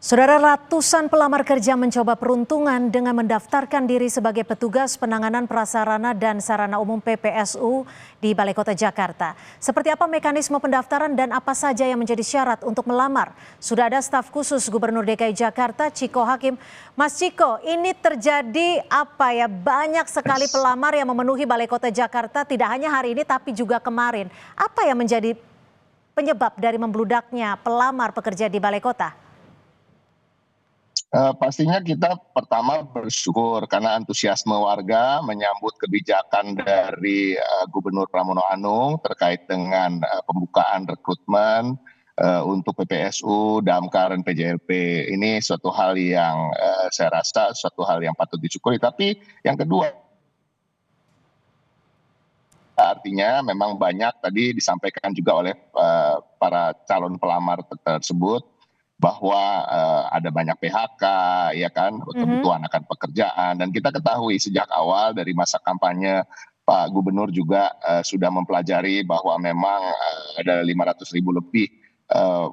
Saudara, ratusan pelamar kerja mencoba peruntungan dengan mendaftarkan diri sebagai petugas penanganan prasarana dan sarana umum PPSU di Balai Kota Jakarta. Seperti apa mekanisme pendaftaran dan apa saja yang menjadi syarat untuk melamar? Sudah ada staf khusus Gubernur DKI Jakarta, Chiko Hakim. Mas Chiko, ini terjadi apa ya? Banyak sekali pelamar yang memenuhi Balai Kota Jakarta, tidak hanya hari ini tapi juga kemarin. Apa yang menjadi penyebab dari membludaknya pelamar pekerja di Balai Kota? Pastinya kita pertama bersyukur karena antusiasme warga menyambut kebijakan dari Gubernur Pramono Anung terkait dengan pembukaan rekrutmen untuk PPSU, Damkar, dan PJLP. Ini suatu hal yang saya rasa suatu hal yang patut disyukuri. Tapi yang kedua, artinya memang banyak tadi disampaikan juga oleh para calon pelamar tersebut bahwa ada banyak PHK, ya kan, kebutuhan akan pekerjaan, dan kita ketahui sejak awal dari masa kampanye Pak Gubernur juga sudah mempelajari bahwa memang ada 500.000 lebih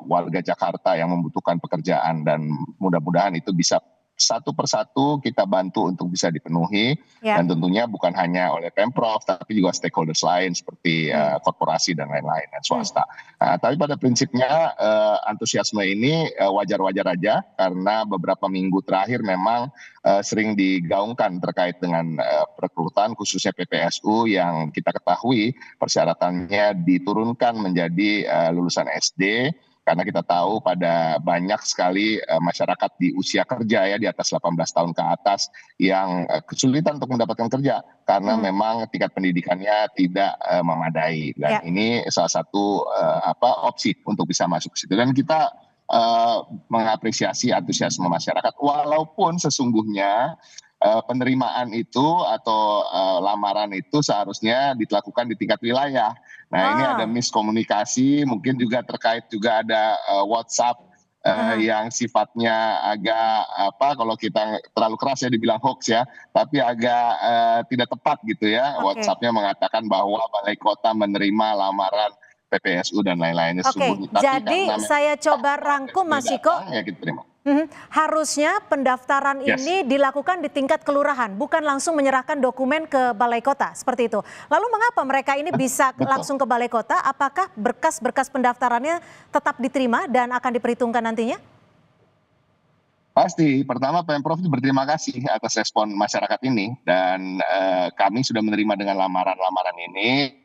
warga Jakarta yang membutuhkan pekerjaan, dan mudah-mudahan itu bisa satu persatu kita bantu untuk bisa dipenuhi, dan tentunya bukan hanya oleh Pemprov tapi juga stakeholders lain seperti korporasi dan lain-lain dan swasta. Tapi pada prinsipnya antusiasme ini wajar-wajar aja karena beberapa minggu terakhir memang sering digaungkan terkait dengan perekrutan khususnya PPSU yang kita ketahui persyaratannya diturunkan menjadi lulusan SD. Karena kita tahu pada banyak sekali masyarakat di usia kerja ya di atas 18 tahun ke atas yang kesulitan untuk mendapatkan kerja karena memang tingkat pendidikannya tidak memadai, dan ini salah satu opsi untuk bisa masuk ke situ, dan kita mengapresiasi antusiasme masyarakat walaupun sesungguhnya penerimaan itu atau lamaran itu seharusnya dilakukan di tingkat wilayah. Nah, ini ada miskomunikasi, mungkin juga terkait juga ada WhatsApp yang sifatnya agak kalau kita terlalu keras ya dibilang hoax ya, tapi agak tidak tepat gitu ya. WhatsApp-nya mengatakan bahwa Balai Kota menerima lamaran PPSU dan lain-lainnya. Jadi saya coba rangkum Mas Chiko. Ya, kita terima. Harusnya pendaftaran ini dilakukan di tingkat kelurahan, bukan langsung menyerahkan dokumen ke Balai Kota, seperti itu. Lalu mengapa mereka ini bisa langsung ke Balai Kota? Apakah berkas-berkas pendaftarannya tetap diterima dan akan diperhitungkan nantinya? Pasti, pertama Pemprov berterima kasih atas respon masyarakat ini, dan kami sudah menerima dengan lamaran-lamaran ini,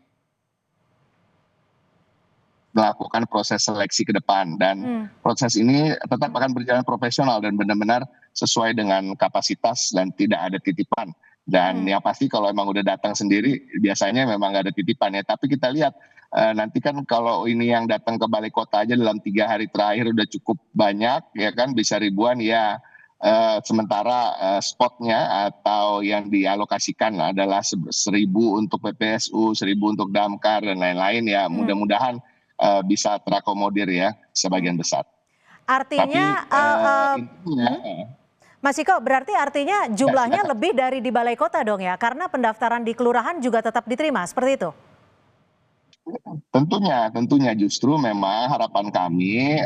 melakukan proses seleksi ke depan, dan proses ini tetap akan berjalan profesional dan benar-benar sesuai dengan kapasitas dan tidak ada titipan. Dan yang pasti kalau emang udah datang sendiri biasanya memang nggak ada titipan ya, tapi kita lihat nanti kan kalau ini yang datang ke Balai Kota aja dalam 3 hari terakhir udah cukup banyak ya kan, bisa ribuan ya. Sementara spotnya atau yang dialokasikan adalah 1.000 untuk PPSU, 1.000 untuk Damkar dan lain-lain ya, mudah-mudahan bisa terakomodir ya sebagian besar. Artinya, Mas Chiko, berarti artinya jumlahnya lebih dari di Balai Kota dong ya, karena pendaftaran di kelurahan juga tetap diterima, seperti itu? Tentunya justru memang harapan kami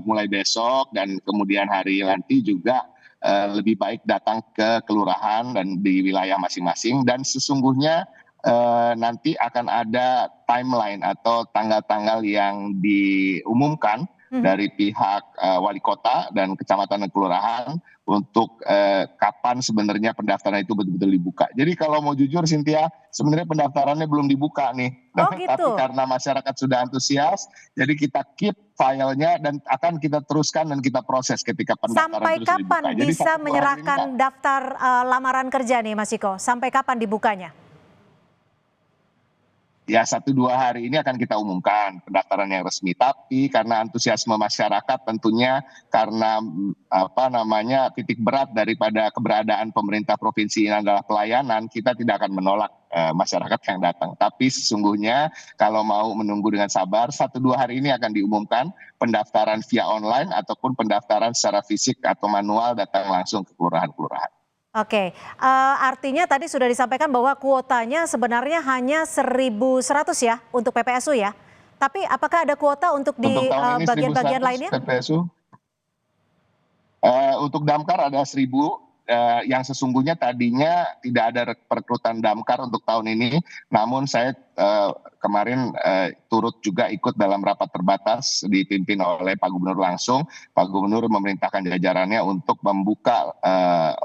mulai besok dan kemudian hari nanti juga lebih baik datang ke kelurahan dan di wilayah masing-masing, dan sesungguhnya nanti akan ada timeline atau tanggal-tanggal yang diumumkan dari pihak wali kota dan kecamatan dan kelurahan untuk kapan sebenarnya pendaftaran itu betul-betul dibuka. Jadi kalau mau jujur Cynthia, sebenarnya pendaftarannya belum dibuka nih. Gitu. Tapi karena masyarakat sudah antusias, jadi kita keep filenya dan akan kita teruskan dan kita proses ketika pendaftaran sampai terus dibuka. Kapan bisa menyerahkan daftar lamaran kerja nih Mas Chiko? Sampai kapan dibukanya? Ya 1-2 hari ini akan kita umumkan pendaftaran yang resmi, tapi karena antusiasme masyarakat tentunya karena titik berat daripada keberadaan pemerintah provinsi ini adalah pelayanan, kita tidak akan menolak masyarakat yang datang. Tapi sesungguhnya kalau mau menunggu dengan sabar, 1-2 hari ini akan diumumkan pendaftaran via online ataupun pendaftaran secara fisik atau manual datang langsung ke kelurahan-kelurahan. Oke, artinya tadi sudah disampaikan bahwa kuotanya sebenarnya hanya 1.100 ya untuk PPSU ya. Tapi apakah ada kuota untuk di bagian-bagian lainnya? PPSU Untuk damkar ada 1.000 yang sesungguhnya tadinya tidak ada perekrutan damkar untuk tahun ini, namun saya kemarin turut juga ikut dalam rapat terbatas dipimpin oleh Pak Gubernur langsung. Pak Gubernur memerintahkan jajarannya untuk membuka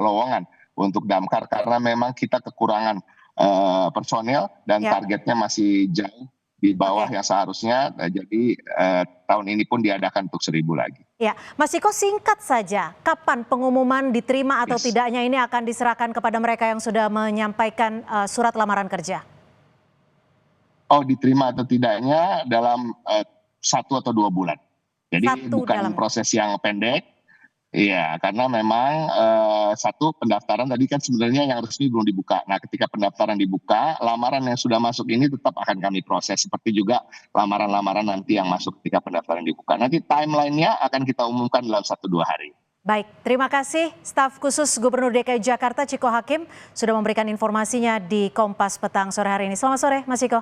lowongan untuk damkar karena memang kita kekurangan personel dan targetnya masih jauh di bawah yang seharusnya, jadi tahun ini pun diadakan untuk 1.000 lagi. Ya, Mas Ciko, singkat saja, kapan pengumuman diterima atau tidaknya ini akan diserahkan kepada mereka yang sudah menyampaikan surat lamaran kerja? Oh, diterima atau tidaknya dalam 1 atau 2 bulan. Jadi bukan proses yang pendek. Iya, karena memang satu, pendaftaran tadi kan sebenarnya yang resmi belum dibuka. Nah, ketika pendaftaran dibuka, lamaran yang sudah masuk ini tetap akan kami proses. Seperti juga lamaran-lamaran nanti yang masuk ketika pendaftaran dibuka. Nanti timeline-nya akan kita umumkan dalam 1-2 hari. Baik, terima kasih staf khusus Gubernur DKI Jakarta Ciko Hakim sudah memberikan informasinya di Kompas Petang sore hari ini. Selamat sore, Mas Ciko.